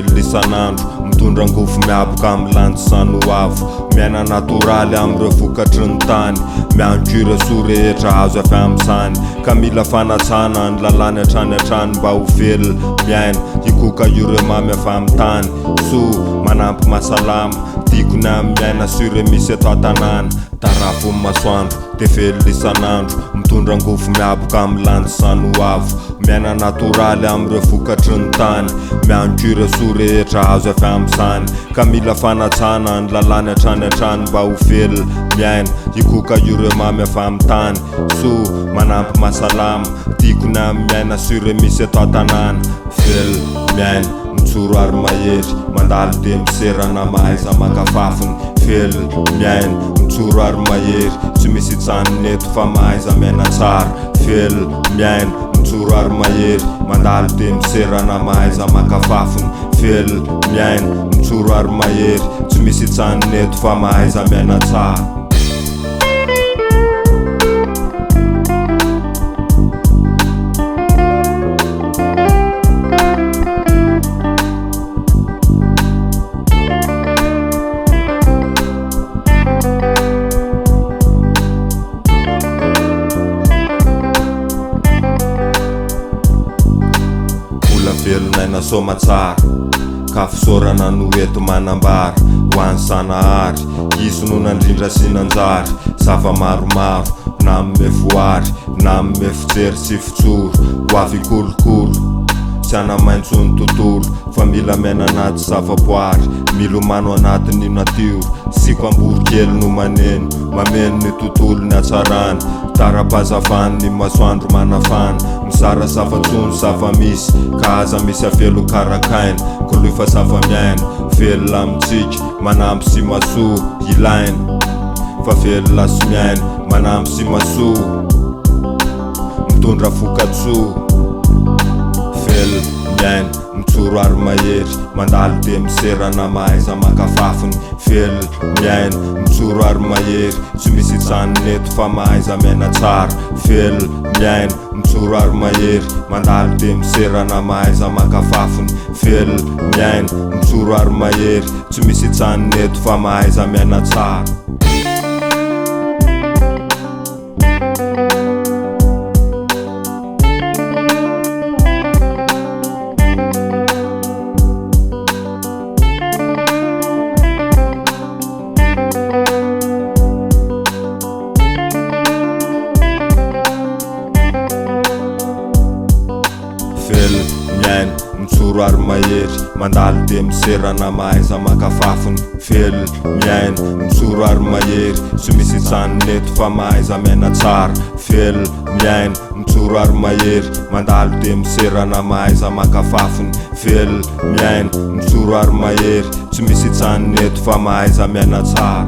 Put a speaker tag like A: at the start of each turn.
A: velona isan'andro mitondra ngofo miaboka amin'ny lanjy ho avo miaina natoraly amin'ireo vokatry ny tany miantso ireo soa rehetra azo avy amin'izany ka mila fanatsana ny lalàny hatrany hatrany mba ho velona miaina hikoka ireo mamy avy amin'ny tany soa manampy mahasalama tiakony amin'ny miaina sy ireo misy eto an-tanàna tarafo amin'ny masoandro dia velona isan'andro mitondra ngofo miaboka amin'ny lanjy ho avo miaina natoraly amin'ireo vokatry ny tany miantso ireo soa rehetra azo avy amin'izany ka mila fanatsana ny lalàny hatrany hatrany mba ho velona miaina hikoka ireo mamy avy amin'ny tany soa manampy mahasalama tiakony amin'ny miaina sy ireo misy eto an-tanàna velona miaina mitsoro ary mahery mandalo dia miserana mahaiza makafafiny velona miaina mitsoro ary mahery tsy misy itsaniny eto fa mahaiza miaina tsara velona miaina mitsoro ary mahery mandalo dia miserana mahaiza makafafiny velona miaina mitsoro ary mahery tsy misy itsaniny eto fa mahaiza miaina tsara velonaina soma tsara ka fisaorana no eto manambara ho an'ny sanahary iso no nandrindra sy nanjary zava maromaro na ame voary na ame fijery sy fitsoro ho avy kolokolo sy anamaintso ny tontolo fa mila miaina anaty zavaboary milomano anatin'ny natioro siko amborokely no maneno mameno ny tontolo ny hatsarany tara-pazafany ny masoandro manafana mizara zava-tsony zava-misy ka aza misy avelo karakaina kolofa zava-miaina velona amintsika manampy sy masoa ilaina fa velona sy miaina manampy sy masoa mitondra vokatsoa velona miaina mitsoro ary mahery mandalo dia miserana mahaiza makafafiny velona miaina mitsoro ary mahery tsy misy itsaniny eto fa mahaiza miaina tsara velona miaina mitsoro ary mahery mandalo dia miserana mahaiza makafafiny velona miaina mitsoro ary mahery tsy misy itsaniny eto fa mahaiza miaina tsara velona miaina mitsoro ary mahery mandalo dia miserana mahaiza makafafiny velona miaina mitsoro ary mahery tsy misy itsaniny eto fa mahaiza miaina tsara velona miaina mitsoro ary mahery mandalo dia miserana mahaiza makafafiny velona miaina mitsoro ary mahery tsy misy itsaniny eto fa mahaiza miaina tsara